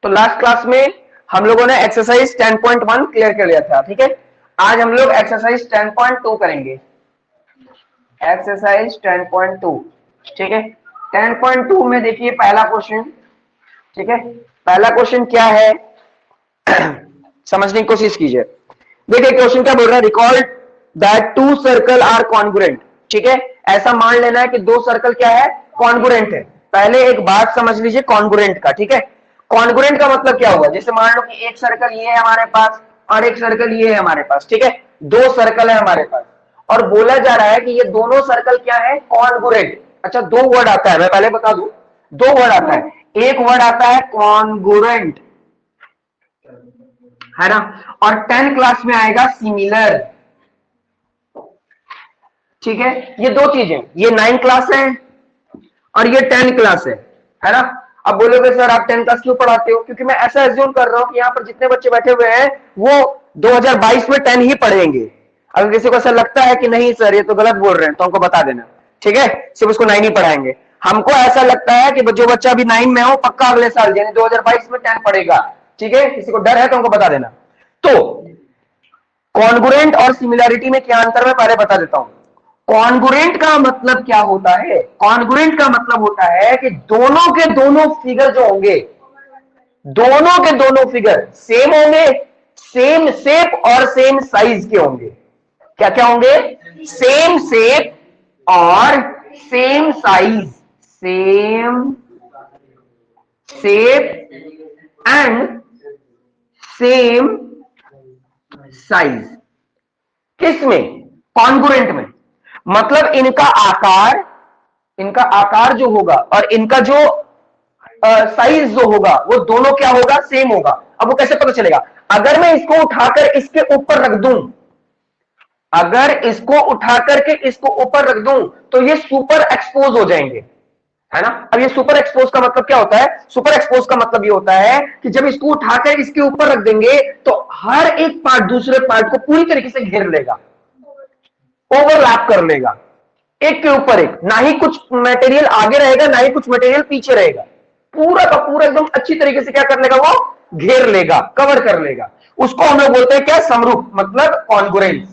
तो last class में हम लोगों ने एक्सरसाइज 10.1 क्लियर कर लिया था, ठीक है। आज हम लोग एक्सरसाइज 10.2 करेंगे, एक्सरसाइज 10.2, ठीक है। 10.2 में देखिए पहला क्वेश्चन, ठीक है। पहला क्वेश्चन क्या है समझने की कोशिश कीजिए। देखिए क्वेश्चन क्या बोल रहा है, record that two circle are congruent, ठीक है। ऐसा मान लेना है कि दो सर्कल क्या है, कॉन्ग्रुएंट है। पहले एक बात समझ लीजिए कॉन्ग्रुएंट का, ठीक है। कॉन्ग्रुएंट का मतलब क्या हुआ, जैसे मान लो कि एक सर्कल ये है हमारे पास और एक सर्कल ये है हमारे पास, ठीक है। दो सर्कल है हमारे पास और बोला जा रहा है कि ये दोनों सर्कल क्या है, कॉन्ग्रुएंट। अच्छा, दो वर्ड आता है, मैं पहले बता दूं, दो वर्ड आता है। एक वर्ड आता है कॉन्ग्रुएंट, है ना, और 10 क्लास में आएगा सिमिलर, ठीक है। ये दो चीजें, ये 9 क्लास है और ये 10 क्लास है ना। अब बोलोगे सर आप 10 क्लास क्यों पढ़ाते हो, क्योंकि मैं ऐसा एज्यूम कर रहा हूं कि यहां पर जितने बच्चे बैठे हुए हैं वो 2022 में 10 ही पढ़ेंगे। अगर किसी को ऐसा लगता है कि नहीं सर ये तो गलत बोल रहे हैं तो हमको बता देना, ठीक है। सिर्फ उसको 9 ही पढ़ाएंगे। हमको ऐसा लगता है कि जो बच्चा अभी 9 में हो पक्का अगले साल यानी 2022 में 10 पढ़ेगा, ठीक है। किसी को डर है तो हमको बता देना। तो कॉन्ग्रुएंट और सिमिलैरिटी में क्या अंतर है पहले बता देता हूं। कॉन्ग्रुएंट का मतलब क्या होता है, कॉन्ग्रुएंट का मतलब होता है कि दोनों के दोनों फिगर जो होंगे, दोनों के दोनों फिगर सेम होंगे, सेम शेप और सेम साइज के होंगे। क्या क्या होंगे, सेम शेप और same size, same shape and same size. किस में, कॉन्ग्रुएंट में। मतलब इनका आकार जो होगा और इनका जो साइज जो होगा वो दोनों क्या होगा, सेम होगा। अब वो कैसे पता चलेगा, अगर मैं इसको उठाकर इसके ऊपर रख दूं, अगर इसको उठाकर के इसको ऊपर रख दूं तो ये सुपर एक्सपोज हो जाएंगे, है ना। अब ये सुपर एक्सपोज का मतलब क्या होता है, सुपर एक्सपोज का मतलब ये होता है कि जब इसको उठाकर इसके ऊपर रख देंगे तो हर एक पार्ट दूसरे पार्ट को पूरी तरीके से घेर लेगा, ओवरलैप कर लेगा, एक के ऊपर एक। ना ही कुछ मटेरियल आगे रहेगा ना ही कुछ मटेरियल पीछे रहेगा, पूरा का पूरा एकदम अच्छी तरीके से क्या कर लेगा, वो घेर लेगा, कवर कर लेगा। उसको हम लोग बोलते हैं क्या, समरूप, मतलब कॉन्ग्रुएंस,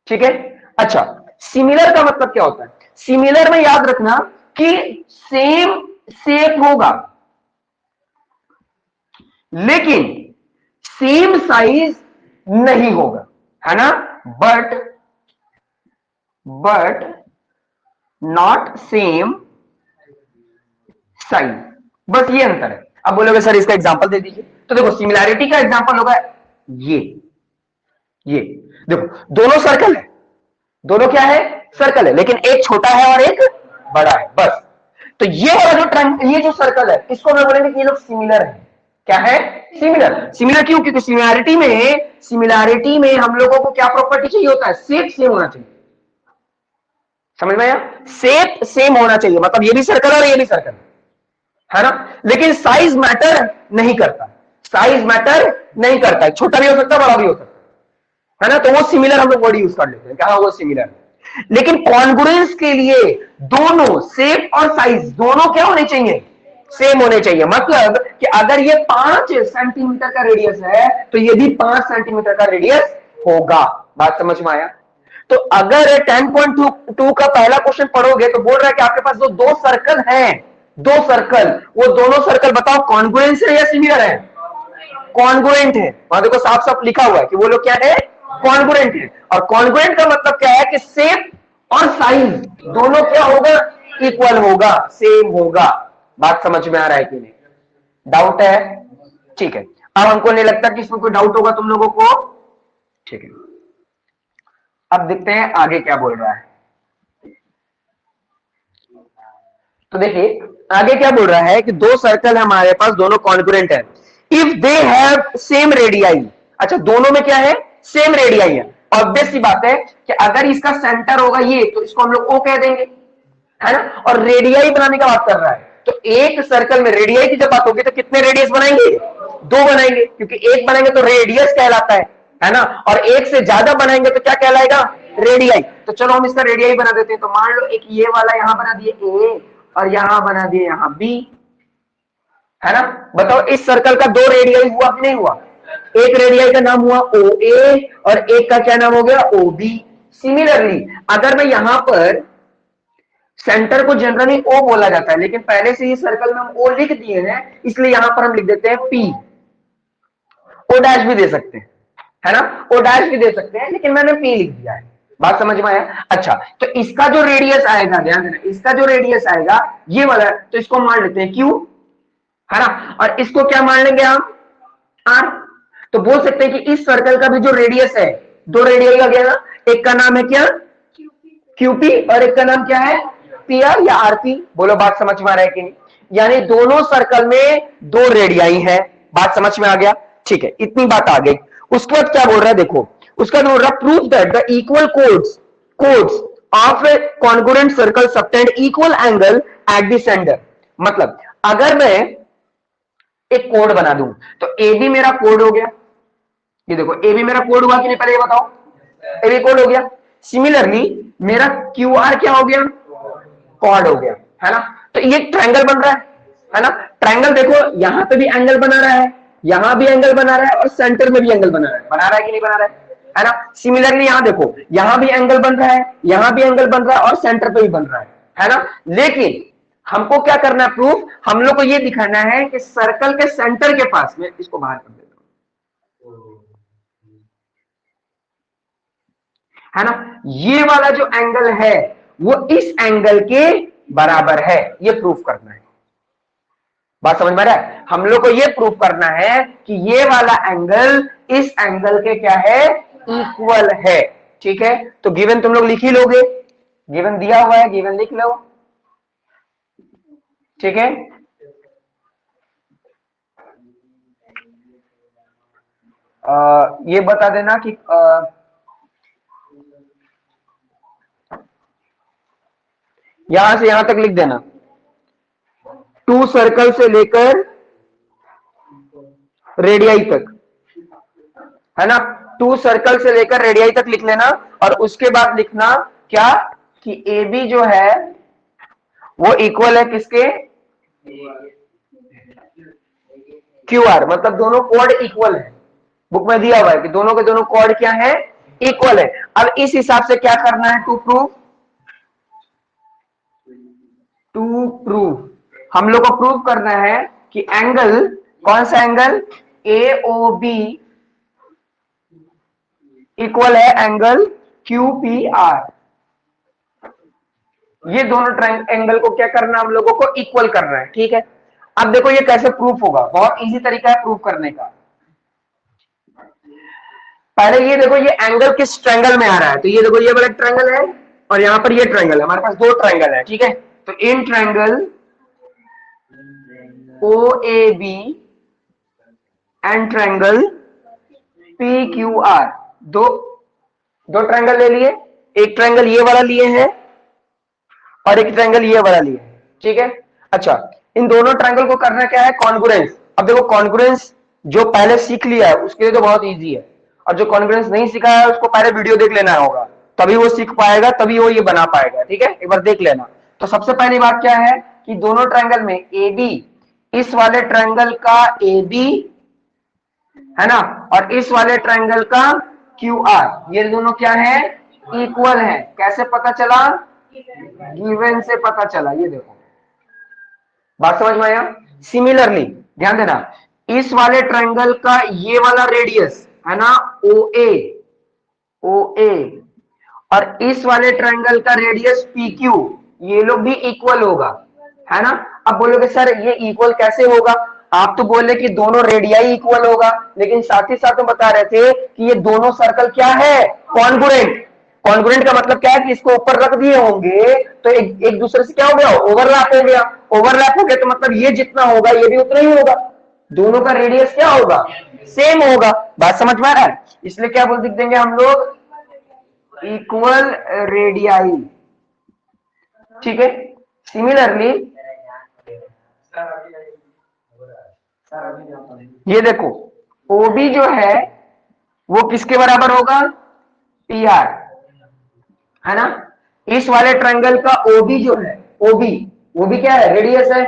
ठीक है। अच्छा, सिमिलर का मतलब क्या होता है, सिमिलर में याद रखना कि सेम शेप होगा लेकिन सेम साइज नहीं होगा, है ना। बट नॉट सेम साइज, बस ये अंतर है। अब बोलोगे सर इसका एग्जांपल दे दीजिए, तो देखो सिमिलैरिटी का एग्जांपल होगा ये ये देखो दोनों सर्कल है, दोनों क्या है, सर्कल है, लेकिन एक छोटा है और एक बड़ा है, बस। तो ये वाला जो ये जो सर्कल है इसको हम बोलेंगे कि ये लोग सिमिलर है। क्या है, सिमिलर। सिमिलर क्यों, क्योंकि सिमिलैरिटी में हम लोगों को क्या प्रॉपर्टी चाहिए होता है, शेप सेम होना चाहिए। समझ में आया, शेप सेम होना चाहिए, मतलब ये भी सर्कल है और ये भी सर्कल है ना। लेकिन साइज मैटर नहीं करता, साइज मैटर नहीं करता, छोटा भी हो सकता है बड़ा भी हो सकता है ना। तो वो सिमिलर हम लोग वर्ड यूज कर लेते हैं, क्या वो सिमिलर। लेकिन कॉन्ग्रुएंस के लिए दोनों शेप और साइज दोनों क्या होने चाहिए, सेम होने चाहिए। मतलब कि अगर ये 5 सेंटीमीटर का रेडियस है तो ये भी 5 सेंटीमीटर का रेडियस होगा। बात समझ में आया। तो अगर 10.2 का पहला क्वेश्चन पढ़ोगे तो बोल रहा है कि आपके पास जो दो सर्कल हैं, दो सर्कल, वो दोनों सर्कल बताओ कॉन्ग्रुएंस है या सिमिलर है, कॉन्ग्रुएंट है। वहां देखो साफ साफ लिखा हुआ है कि वो लोग क्या है, कॉन्ग्रुएंट है। और कॉन्ग्रुएंट का मतलब क्या है कि शेप और साइज दोनों क्या होगा, इक्वल होगा, सेम होगा। बात समझ में आ रहा है कि नहीं, डाउट है, ठीक है। अब हमको नहीं लगता कि इसमें कोई डाउट होगा तुम लोगों को, ठीक है। अब देखते हैं आगे क्या बोल रहा है। तो देखिए आगे क्या बोल रहा है कि दो सर्कल है हमारे पास, दोनों कॉन्ग्रुएंट है if they have same radii. अच्छा, दोनों में क्या है, सेम रेडियाई है। ऑब्वियस सी बात है कि अगर इसका सेंटर होगा ये तो इसको हम लोग ओ कह देंगे, है ना। और रेडियाई बनाने का बात कर रहा है, तो एक सर्कल में रेडियाई की जब बात होगी तो कितने रेडियस बनाएंगे, दो बनाएंगे, क्योंकि एक बनाएंगे तो रेडियस कहलाता है ना। और एक से ज्यादा बनाएंगे तो क्या कहलाएगा, रेडियाई। तो चलो हम इसका रेडियाई बना देते हैं। तो मान लो एक ये वाला यहां बना दिए ए और यहां बना दिए यहां बी, है ना। बताओ इस सर्कल का दो रेडियाई हुआ कि नहीं हुआ? एक रेडियाई का नाम हुआ ओ ए और एक का क्या नाम हो गया? O B. सिमिलरली अगर मैं यहां पर सेंटर को जनरली ओ बोला जाता है, लेकिन पहले से ही सर्कल में हम ओ लिख दिए हैं, इसलिए यहां पर हम लिख देते हैं पी। ओ डैश भी दे सकते हैं, है ना, ओ डैश भी दे सकते हैं, लेकिन मैंने पी लिख दिया है। बात समझ में आया? अच्छा, तो इसका जो रेडियस आएगा, ध्यान देना, इसका जो रेडियस आएगा ये वाला, तो इसको मान लेते हैं क्यू, है ना, और इसको क्या मान लेंगे हम? आर। तो बोल सकते हैं कि इस सर्कल का भी जो रेडियस है, दो रेडियस का क्या, एक का नाम है क्या? क्यूपी, और एक का नाम क्या है? पी आर या आरपी। बोलो बात समझ में आ रहा है कि नहीं? यानी दोनों सर्कल में दो रेडियाई है। बात समझ में आ गया? ठीक है, इतनी बात आ गई। उसके बाद क्या बोल रहा है देखो, उसका बोल रहा है prove that the equal codes of A congruent circle subtend equal angle at the centre. मतलब अगर मैं एक कोड बना दूं तो ए बी मेरा कोड हो गया, ये देखो ए बी मेरा कोड हुआ कि नहीं, पहले ये बताओ। ए बी कोड हो गया। सिमिलरली मेरा क्यू आर क्या हो गया? कॉर्ड हो गया, है ना। तो ये ट्रायंगल बन रहा है ना। ट्रायंगल देखो यहां पे भी एंगल बना रहा है, यहां भी एंगल बना रहा है, और सेंटर में भी एंगल बना रहा है कि नहीं बना रहा है ना। सिमिलरली यहां देखो, यहां भी एंगल बन रहा है, यहां भी एंगल बन रहा है, और सेंटर पे भी बन रहा है ना। लेकिन हमको क्या करना है प्रूफ, हम लोग को ये दिखाना है कि सर्कल के सेंटर के पास में, इसको बाहर कर देता हूं, है ना, ये वाला जो एंगल है वो इस एंगल के बराबर है, ये प्रूफ करना है। बात समझ में आ रहा है? हम लोग को ये प्रूफ करना है कि ये वाला एंगल इस एंगल के क्या है? इक्वल है। ठीक है, तो गिवन तुम लोग लिख ही लोगे, गिवन दिया हुआ है, गिवन लिख लो। ठीक है, ये बता देना कि यहां से यहां तक लिख देना, टू सर्कल से लेकर रेडियाई तक, है ना, टू सर्कल से लेकर रेडियाई तक लिख लेना। और उसके बाद लिखना क्या कि ए बी जो है वो इक्वल है किसके? Q R. मतलब दोनों कोड इक्वल है, बुक में दिया हुआ है कि दोनों के दोनों कोड क्या है? इक्वल है। अब इस हिसाब से क्या करना है टू प्रूव हम लोग को प्रूव करना है कि एंगल, कौन सा angle? A O B equal है एंगल क्यू पी आर। ये दोनों एंगल को क्या करना, हम लोगों को इक्वल करना है। ठीक है, अब देखो ये कैसे प्रूफ होगा, बहुत इजी तरीका है प्रूफ करने का। पहले ये देखो, ये एंगल किस ट्रायंगल में आ रहा है, तो ये देखो ये वाला ट्रायंगल है और यहां पर ये ट्रायंगल है, हमारे पास दो ट्रायंगल है। ठीक है, तो in triangle O A B and triangle P Q R, दो ट्रायंगल ले लिए, एक ट्रायंगल ये वाला लिए हैं और एक ट्रायंगल ये वाला लिए हैं। ठीक है, अच्छा, इन दोनों ट्रायंगल को करना क्या है? कॉन्ग्रुएंस। अब देखो कॉन्ग्रुएंस जो पहले सीख लिया है उसके लिए तो बहुत इजी है, और जो कॉन्ग्रुएंस नहीं सीखा है उसको पहले वीडियो देख लेना होगा, तभी वो सीख पाएगा, तभी वो ये बना पाएगा। ठीक है, एक बार देख लेना। तो सबसे पहली बात क्या है कि दोनों ट्रायंगल में ए बी, इस वाले ट्रायंगल का ए बी, है ना, और इस वाले ट्रायंगल का क्यू आर, ये दोनों क्या है? इक्वल है। कैसे पता चला? गिवन से पता चला। ये देखो, बात समझ में आया? सिमिलरली ध्यान देना, इस वाले ट्रायंगल का ये वाला रेडियस है ना ओ ए, और इस वाले ट्रायंगल का रेडियस पी क्यू, ये लोग भी इक्वल होगा, है ना। अब बोलोगे सर ये इक्वल कैसे होगा? आप तो बोले कि दोनों रेडियाई इक्वल होगा, लेकिन साथ ही साथ में बता रहे थे कि ये दोनों सर्कल क्या है? कॉन्ग्रुएंट। कॉन्ग्रुएंट का मतलब क्या है कि इसको ऊपर रख दिए होंगे तो एक दूसरे से क्या हो गया? ओवरलैप हो गया। ओवरलैप हो गया तो मतलब ये जितना होगा ये भी उतना ही होगा, दोनों का रेडियस क्या होगा? सेम होगा। बात समझ में आ रहा है? इसलिए क्या बोल देंगे हम लोग? Equal radii. ठीक है, सिमिलरली ये देखो ओबी जो है वो किसके बराबर होगा? पी आर, है ना। इस वाले ट्रायंगल का ओबी जो है, ओबी क्या है? रेडियस है,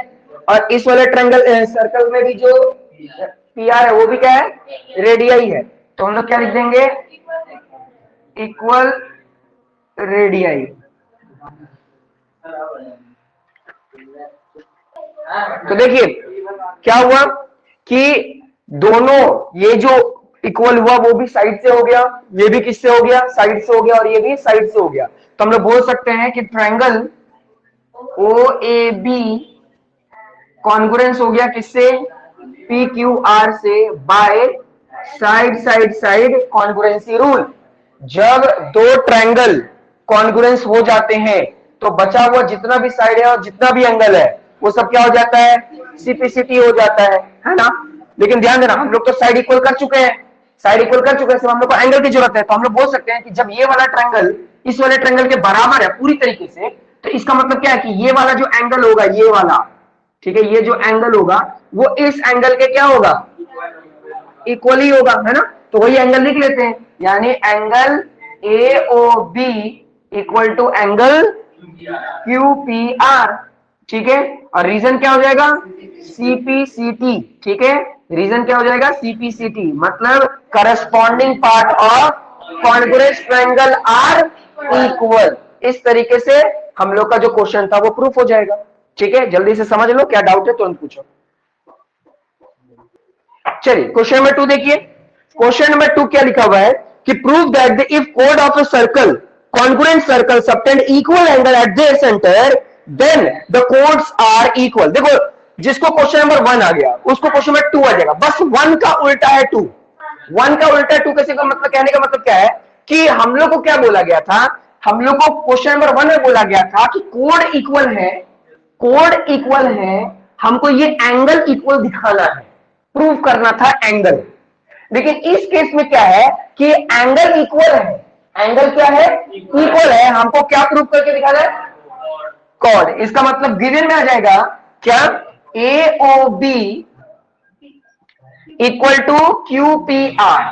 और इस वाले ट्रायंगल सर्कल में भी जो पी आर है वो भी क्या है, रेडियाई है। तो हम लोग क्या लिख देंगे, इक्वल रेडियाई। तो देखिए क्या हुआ कि दोनों ये जो इक्वल हुआ वो भी साइड से हो गया, ये भी किससे हो गया, साइड से हो गया, और ये भी साइड से हो गया। तो हम लोग बोल सकते हैं कि triangle O A B congruence हो गया किससे, पी क्यू आर से, by side side side congruency rule. जब दो ट्रायंगल कॉन्ग्रुएंस हो जाते हैं तो बचा हुआ जितना भी साइड है और जितना भी एंगल है वो सब क्या हो जाता है, सीपीसीटी हो जाता है ना। लेकिन ध्यान देना, हम लोग तो साइड इक्वल कर चुके हैं, साइड इक्वल कर चुके हैं, हम लोग को एंगल की जरूरत है। तो हम लोग बोल सकते हैं कि जब ये वाला ट्रायंगल इस वाले ट्रायंगल के बराबर है पूरी तरीके से, तो इसका मतलब क्या है कि ये वाला जो एंगल होगा, ये वाला, ठीक है, ये जो एंगल होगा वो इस एंगल के क्या होगा, इक्वल ही होगा, है ना। तो वही एंगल लिख लेते हैं, यानी angle A O B equal to angle Q P R, ठीक है। और रीजन क्या हो जाएगा, सीपीसीटी, ठीक है। रीजन क्या हो जाएगा, सीपीसीटी, मतलब corresponding part of congruence triangle are equal. इस तरीके से हम लोग का जो क्वेश्चन था वो प्रूफ हो जाएगा, ठीक है। जल्दी से समझ लो, क्या डाउट है तुरंत पूछो। चलिए क्वेश्चन नंबर 2 देखिए। क्वेश्चन नंबर 2 क्या लिखा हुआ है कि प्रूव दैट द इफ कोड of a circle congruent circle subtend equal angle at their centre then the chords are equal. देखो जिसको क्वेश्चन नंबर 1 आ गया उसको क्वेश्चन नंबर 2 आ जाएगा, बस 1 का उल्टा है 2, 1 का उल्टा है 2। कैसे का मतलब, कहने का मतलब क्या है कि हम लोग को क्या बोला गया था, हम लोग को क्वेश्चन नंबर 1 में बोला गया था कि कोड इक्वल है, कोड इक्वल है, हमको ये एंगल इक्वल दिखाना है, प्रूव करना था एंगल। लेकिन इस केस में क्या है कि एंगल इक्वल है, एंगल क्या है, इक्वल है, हमको क्या प्रूव करके दिखाना है, कॉर्ड। इसका मतलब गिवन में आ जाएगा क्या, A O B equal to Q P R.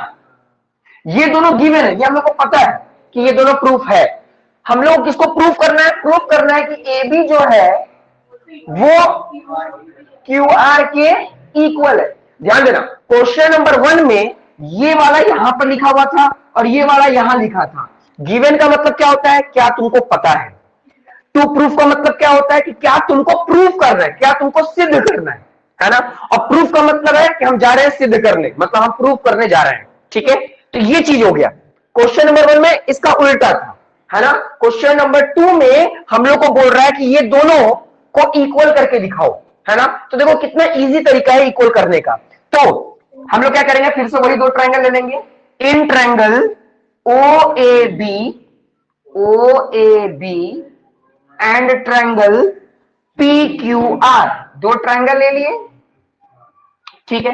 ये दोनों गिवन है, ये हम लोग को पता है कि ये दोनों प्रूफ है। हम लोग किसको प्रूफ करना है, प्रूफ करना है कि ए बी जो है वो क्यू आर के इक्वल है। ध्यान देना, क्वेश्चन नंबर 1 में ये वाला यहां पर लिखा हुआ था और ये वाला यहां लिखा था। गिवन का मतलब क्या होता है, क्या तुमको पता है। टू प्रूफ का मतलब क्या होता है कि क्या तुमको प्रूफ करना है, क्या तुमको सिद्ध करना है ना। और प्रूफ का मतलब है कि हम जा रहे हैं सिद्ध करने, मतलब हम प्रूफ करने जा रहे हैं, ठीक है। तो ये चीज हो गया। क्वेश्चन नंबर 1 में इसका उल्टा था, है ना। क्वेश्चन नंबर 2 में हम लोग को बोल रहा है कि ये दोनों को इक्वल करके दिखाओ, है ना। तो देखो कितना इजी तरीका है इक्वल करने का। तो हम लोग क्या करेंगे, फिर से वही दो ट्रायंगल ले लेंगे। In triangle O A B and triangle P Q R, दो ट्रायंगल ले लिए, ठीक है।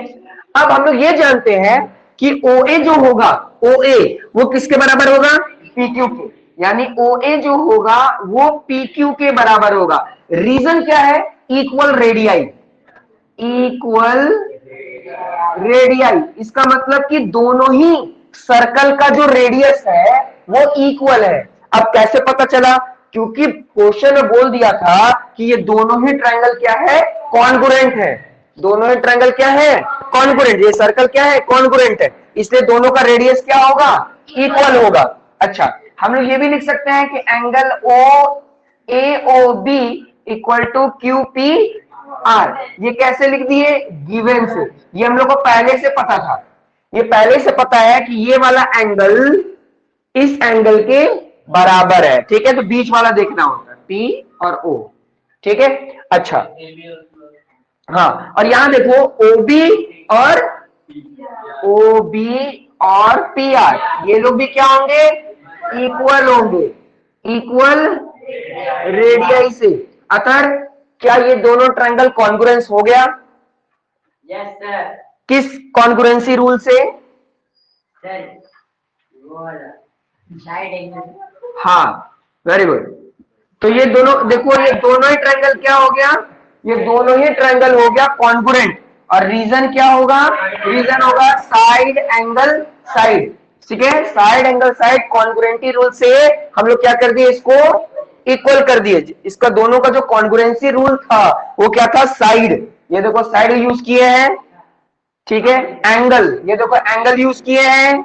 अब हम लोग ये जानते हैं कि ओ ए जो होगा, ओ ए वो किसके बराबर होगा, पी क्यू के, यानी ओ ए जो होगा वो पी क्यू के बराबर होगा। रीजन क्या है, इक्वल रेडियाई, इक्वल रेडियाई। इसका मतलब कि दोनों ही सर्कल का जो रेडियस है वो इक्वल है। अब कैसे पता चला, क्योंकि क्वेश्चन में बोल दिया था कि ये दोनों ही ट्रायंगल क्या है, कॉन्ग्रुएंट है। दोनों ही ट्रायंगल क्या है, कॉन्ग्रुएंट। ये सर्कल क्या है, कॉन्ग्रुएंट है, इसलिए दोनों का रेडियस क्या होगा, इक्वल होगा। अच्छा, हम लोग ये भी लिख सकते हैं कि angle O A O B equal to Q P R. ये कैसे लिख दिए, गिवन से। ये हम लोग को पहले से पता था, ये पहले से पता है कि ये वाला एंगल इस एंगल के बराबर है, ठीक है। तो बीच वाला देखना होता है, पी और ओ, ठीक है। अच्छा, हाँ, और यहां देखो ओ बी और पी आर, ये लोग भी क्या होंगे, इक्वल होंगे, इक्वल रेडियाई से। अतः क्या ये दोनों ट्रायंगल कॉन्ग्रुएंस हो गया, यस सर। किस कॉन्ग्रुएंसी रूल से, सर वो साइड एंगल। हाँ, वेरी गुड। तो ये दोनों देखो, ये दोनों ही ट्रायंगल क्या हो गया, ये दोनों ही ट्रायंगल हो गया कॉन्ग्रुएंट। और रीजन क्या होगा, रीजन होगा साइड एंगल साइड, ठीक है। साइड एंगल साइड कॉन्ग्रुएंटी रूल से हम लोग क्या कर दिए, इसको इक्वल कर दिए। इसका दोनों का जो कॉन्ग्रुएंसी रूल था वो क्या था, साइड, ये देखो साइड यूज किए हैं, ठीक है, एंगल, ये देखो एंगल यूज किए हैं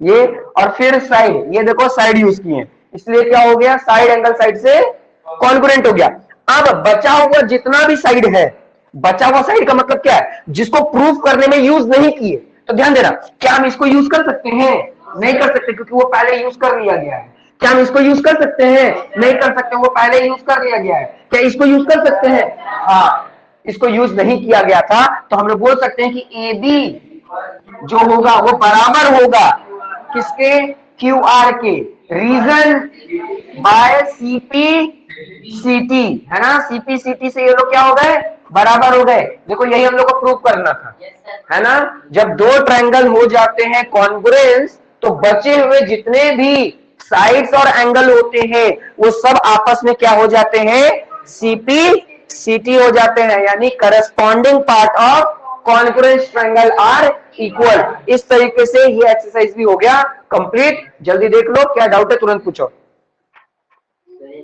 ये, और फिर साइड, ये देखो साइड यूज किए हैं, इसलिए क्या हो गया, साइड एंगल साइड से कॉन्ग्रुएंट हो गया। अब बचा हुआ जितना भी साइड है, बचा हुआ साइड का मतलब क्या है, जिसको प्रूफ करने में यूज नहीं किए, तो ध्यान देना, क्या हम इसको यूज कर सकते हैं, नहीं कर सकते, क्योंकि वो पहले यूज कर लिया गया है। क्या हम इसको यूज कर सकते हैं, नहीं कर सकते, वो पहले यूज कर लिया गया है। क्या इसको यूज कर सकते हैं, हाँ, इसको यूज नहीं किया गया था, तो हम लोग बोल सकते हैं कि ए बी जो होगा वो बराबर होगा किसके, क्यू आर के, रीजन बाय सीपी सीटी, है ना, सीपी सीटी से ये लोग क्या हो गए, बराबर हो गए। देखो यही हम लोग को प्रूव करना था, है ना, जब दो ट्रायंगल हो जाते हैं कॉन्ग्रुएंस, तो बचे हुए जितने भी साइड्स और एंगल होते हैं वो सब आपस में क्या हो जाते हैं, सीपी सीटी हो जाते हैं, यानी corresponding part of congruence triangle are equal. इस तरीके से ये एक्सरसाइज भी हो गया कंप्लीट। जल्दी देख लो, क्या डाउट है तुरंत पूछो।